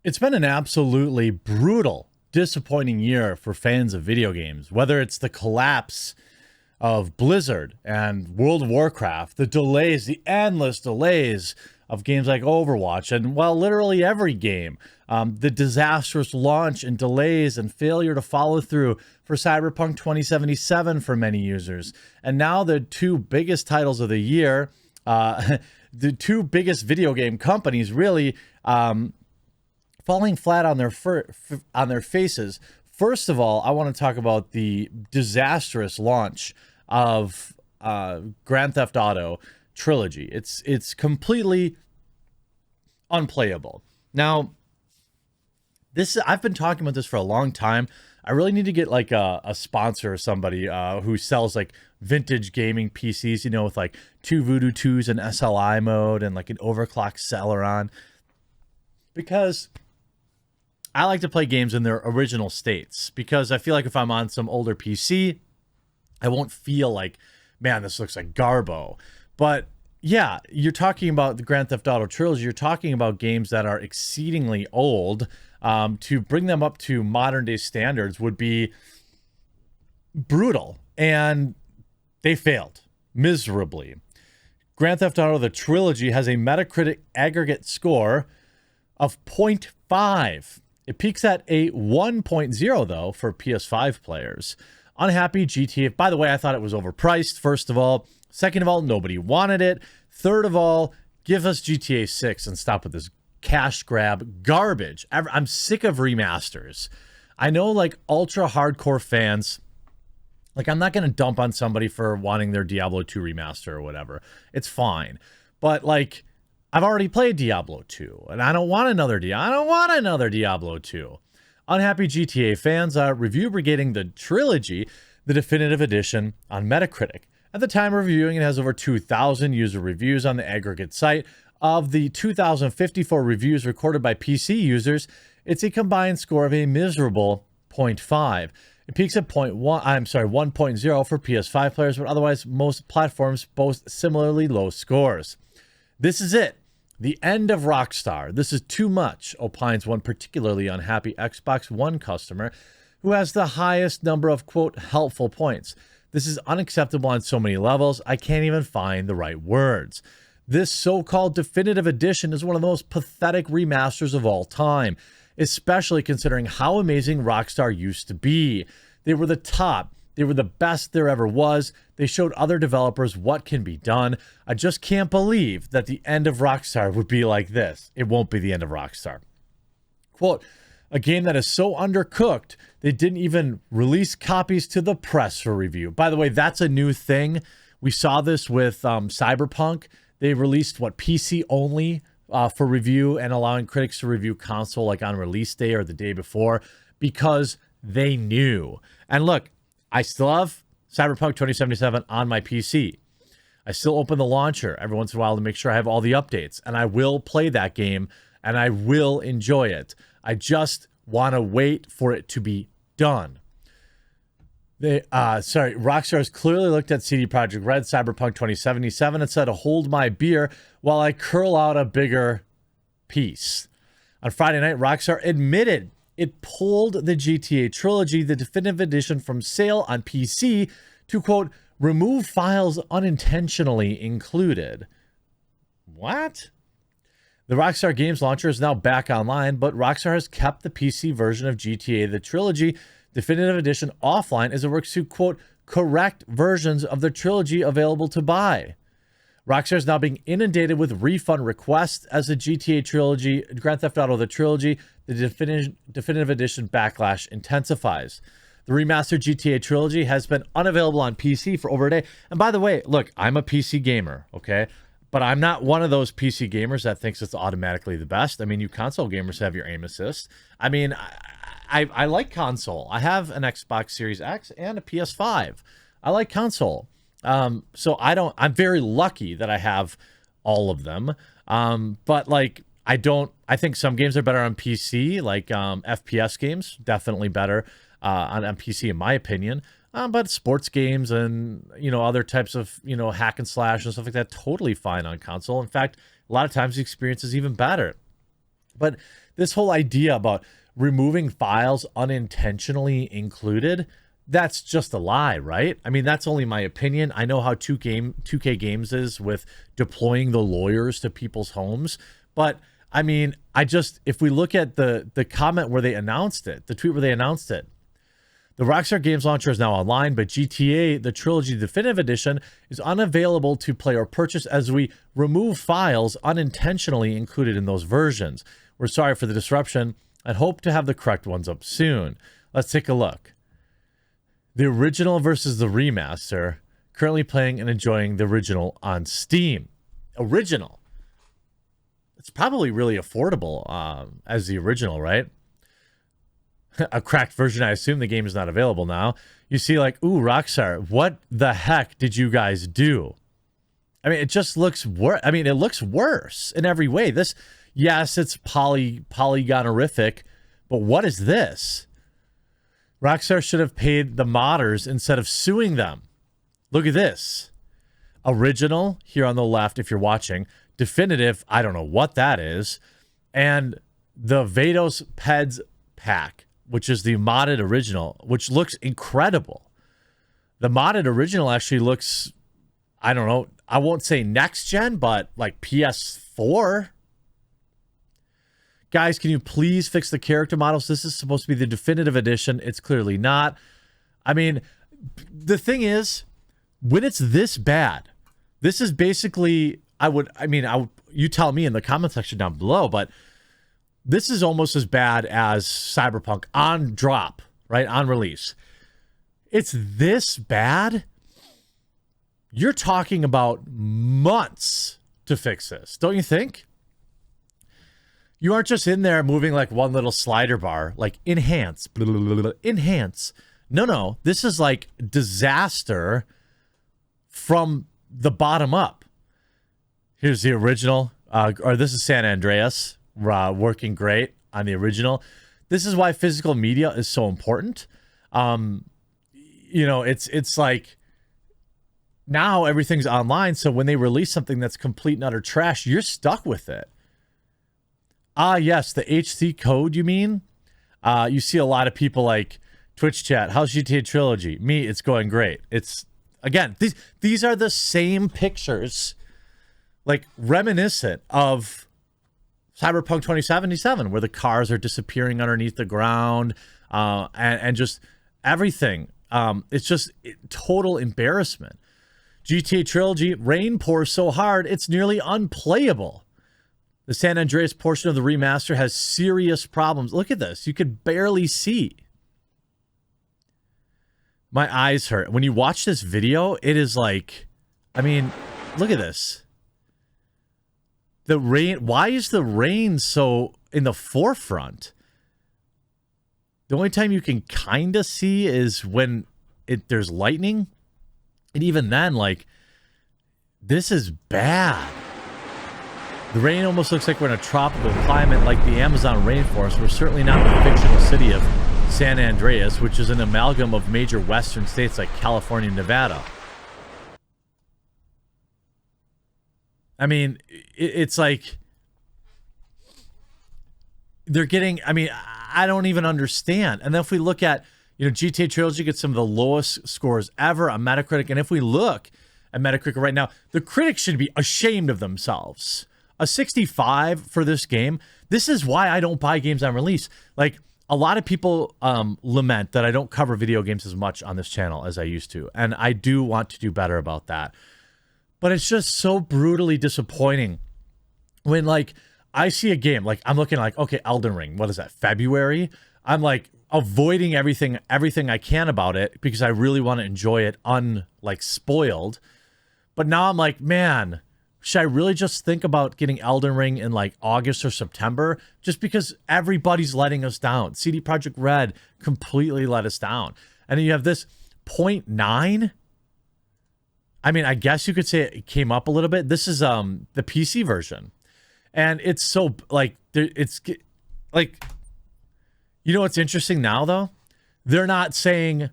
It's been an absolutely brutal, disappointing year for fans of video games, whether it's the collapse of Blizzard and World of Warcraft, the delays, the endless delays of games like Overwatch, and well, literally every game, the disastrous launch and delays and failure to follow through for Cyberpunk 2077 for many users. And now the two biggest titles of the year, the two biggest video game companies really, falling flat on their faces. First of all, I want to talk about the disastrous launch of Grand Theft Auto Trilogy. It's completely unplayable. Now, I've been talking about this for a long time. I really need to get like a sponsor or somebody who sells like vintage gaming PCs, with like two Voodoo 2s and SLI mode and like an overclock Celeron, because I like to play games in their original states, because I feel like if I'm on some older PC, I won't feel like, man, this looks like Garbo. But yeah, you're talking about the Grand Theft Auto Trilogy. You're talking about games that are exceedingly old. To bring them up to modern day standards would be brutal, and they failed miserably. Grand Theft Auto the Trilogy has a Metacritic aggregate score of 0.5. It peaks at a 1.0 though for PS5 players. Unhappy GTA. By the way, I thought it was overpriced, first of all. Second of all, nobody wanted it. Third of all, give us GTA 6 and stop with this cash grab garbage. I'm sick of remasters. I know like ultra hardcore fans, like I'm not going to dump on somebody for wanting their Diablo 2 remaster or whatever. It's fine. But like, I've already played Diablo 2, and I don't want another Diablo 2. Unhappy GTA fans are review brigading the Trilogy, the definitive edition, on Metacritic. At the time of reviewing, it has over 2,000 user reviews on the aggregate site. Of the 2,054 reviews recorded by PC users, it's a combined score of a miserable 0.5. It peaks at 1.0 for PS5 players, but otherwise most platforms boast similarly low scores. This is it. The end of Rockstar. This is too much, opines one particularly unhappy Xbox One customer who has the highest number of, quote, helpful points. This is unacceptable on so many levels, I can't even find the right words. This so-called definitive edition is one of the most pathetic remasters of all time, especially considering how amazing Rockstar used to be. They were the top. They were the best there ever was. They showed other developers what can be done. I just can't believe that the end of Rockstar would be like this. It won't be the end of Rockstar. Quote, a game that is so undercooked, they didn't even release copies to the press for review. By the way, that's a new thing. We saw this with Cyberpunk. They released PC only for review and allowing critics to review console like on release day or the day before, because they knew. And look, I still have Cyberpunk 2077 on my PC. I still open the launcher every once in a while to make sure I have all the updates, and I will play that game and I will enjoy it. I just want to wait for it to be done. Rockstar has clearly looked at CD Projekt Red Cyberpunk 2077 and said, hold my beer while I curl out a bigger piece. On Friday night, Rockstar admitted it pulled the GTA Trilogy, the definitive edition, from sale on PC to, quote, remove files unintentionally included. What? The Rockstar Games launcher is now back online, but Rockstar has kept the PC version of GTA the Trilogy Definitive Edition offline as it works to, quote, correct versions of the trilogy available to buy. Rockstar is now being inundated with refund requests as the GTA Trilogy, Grand Theft Auto the Trilogy, the Definitive Edition backlash intensifies. The remastered GTA Trilogy has been unavailable on PC for over a day. And by the way, look, I'm a PC gamer, okay? But I'm not one of those PC gamers that thinks it's automatically the best. I mean, you console gamers have your aim assist. I mean, I like console. I have an Xbox Series X and a PS5. I like console. So I'm very lucky that I have all of them. But like, I think some games are better on PC, like FPS games, definitely better on PC in my opinion. But sports games and, other types of, hack and slash and stuff like that, totally fine on console. In fact, a lot of times the experience is even better. But this whole idea about removing files unintentionally included, that's just a lie, right? I mean, that's only my opinion. I know how 2K Games is with deploying the lawyers to people's homes, but I mean, if we look at the comment where they announced it, the tweet where they announced it, the Rockstar Games launcher is now online, but GTA, the Trilogy Definitive Edition, is unavailable to play or purchase as we remove files unintentionally included in those versions. We're sorry for the disruption and hope to have the correct ones up soon. Let's take a look. The original versus the remaster. Currently playing and enjoying the original on Steam. Original. It's probably really affordable as the original, right? A cracked version, I assume the game is not available now. You see like, ooh, Rockstar, what the heck did you guys do? I mean, it just looks worse. I mean, it looks worse in every way. This, yes, it's polygonorific, but what is this? Rockstar should have paid the modders instead of suing them. Look at this. Original, here on the left, if you're watching. Definitive, I don't know what that is. And the Vados Peds pack, which is the modded original, which looks incredible. The modded original actually looks, I don't know, I won't say next gen, but like PS4. Guys, can you please fix the character models? This is supposed to be the definitive edition. It's clearly not. I mean, the thing is, when it's this bad, this is basically, you tell me in the comment section down below, but this is almost as bad as Cyberpunk on drop, right? On release. It's this bad. You're talking about months to fix this, don't you think? You aren't just in there moving like one little slider bar, like enhance, blah, blah, blah, blah, enhance. No. This is like disaster from the bottom up. Here's the original, or this is San Andreas, working great on the original. This is why physical media is so important. You know, it's like now everything's online, so when they release something that's complete and utter trash, you're stuck with it. Ah, yes, the HC code, you mean? You see a lot of people like Twitch chat, how's GTA Trilogy? Me, it's going great. It's, again, these are the same pictures, like reminiscent of Cyberpunk 2077, where the cars are disappearing underneath the ground, and just everything. It's just total embarrassment. GTA Trilogy, rain pours so hard, it's nearly unplayable. The San Andreas portion of the remaster has serious problems. Look at this. You could barely see. My eyes hurt. When you watch this video, it is like, I mean, look at this. The rain, why is the rain so in the forefront? The only time you can kind of see is when there's lightning. And even then, like, this is bad. The rain almost looks like we're in a tropical climate like the Amazon rainforest. We're certainly not in the fictional city of San Andreas, which is an amalgam of major western states like California and Nevada. I mean, it's like they're getting, I mean, I don't even understand. And then if we look at, you know, GTA Trilogy gets some of the lowest scores ever on Metacritic. And if we look at Metacritic right now, the critics should be ashamed of themselves. A 65 for this game. This is why I don't buy games on release. Like, a lot of people lament that I don't cover video games as much on this channel as I used to. And I do want to do better about that. But it's just so brutally disappointing when, like, I see a game, like, I'm looking like, okay, Elden Ring, what is that, February? I'm, like, avoiding everything I can about it because I really want to enjoy it spoiled. But now I'm like, man, should I really just think about getting Elden Ring in, like, August or September? Just because everybody's letting us down. CD Projekt Red completely let us down. And then you have this 0.9. I mean, I guess you could say it came up a little bit. This is the PC version. And it's so, like, it's, like, you know what's interesting now, though? They're not saying,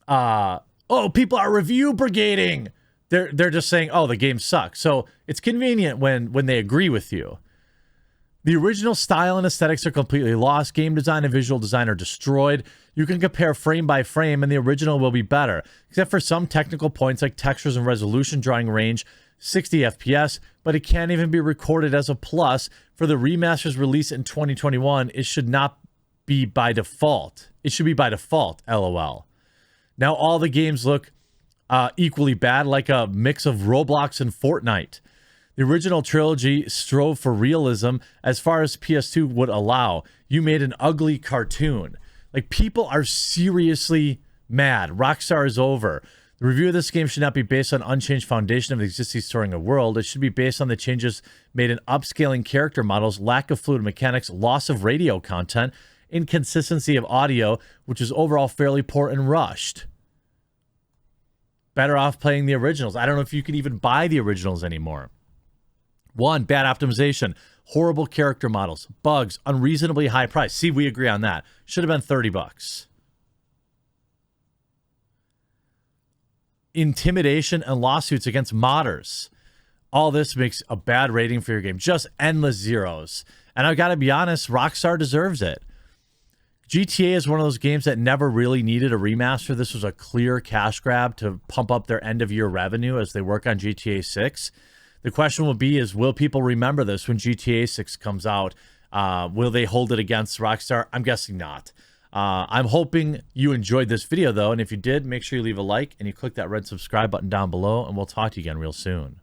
oh, people are review brigading. They're just saying, oh, the game sucks. So it's convenient when they agree with you. The original style and aesthetics are completely lost. Game design and visual design are destroyed. You can compare frame by frame, and the original will be better, except for some technical points like textures and resolution, drawing range, 60 FPS, but it can't even be recorded as a plus. For the remaster's release in 2021, it should not be by default. It should be by default, LOL. Now all the games look equally bad, like a mix of Roblox and Fortnite. The original Trilogy strove for realism as far as PS2 would allow. You made an ugly cartoon. Like, people are seriously mad. Rockstar is over. The review of this game should not be based on unchanged foundation of the existing story of world. It should be based on the changes made in upscaling character models, lack of fluid mechanics, loss of radio content, inconsistency of audio, which is overall fairly poor and rushed. Better off playing the originals. I don't know if you can even buy the originals anymore. 1, bad optimization, horrible character models, bugs, unreasonably high price. See, we agree on that. Should have been $30. Intimidation and lawsuits against modders. All this makes a bad rating for your game. Just endless zeros. And I've got to be honest, Rockstar deserves it. GTA is one of those games that never really needed a remaster. This was a clear cash grab to pump up their end-of-year revenue as they work on GTA 6. The question will be is, will people remember this when GTA 6 comes out? Will they hold it against Rockstar? I'm guessing not. I'm hoping you enjoyed this video, though, and if you did, make sure you leave a like and you click that red subscribe button down below, and we'll talk to you again real soon.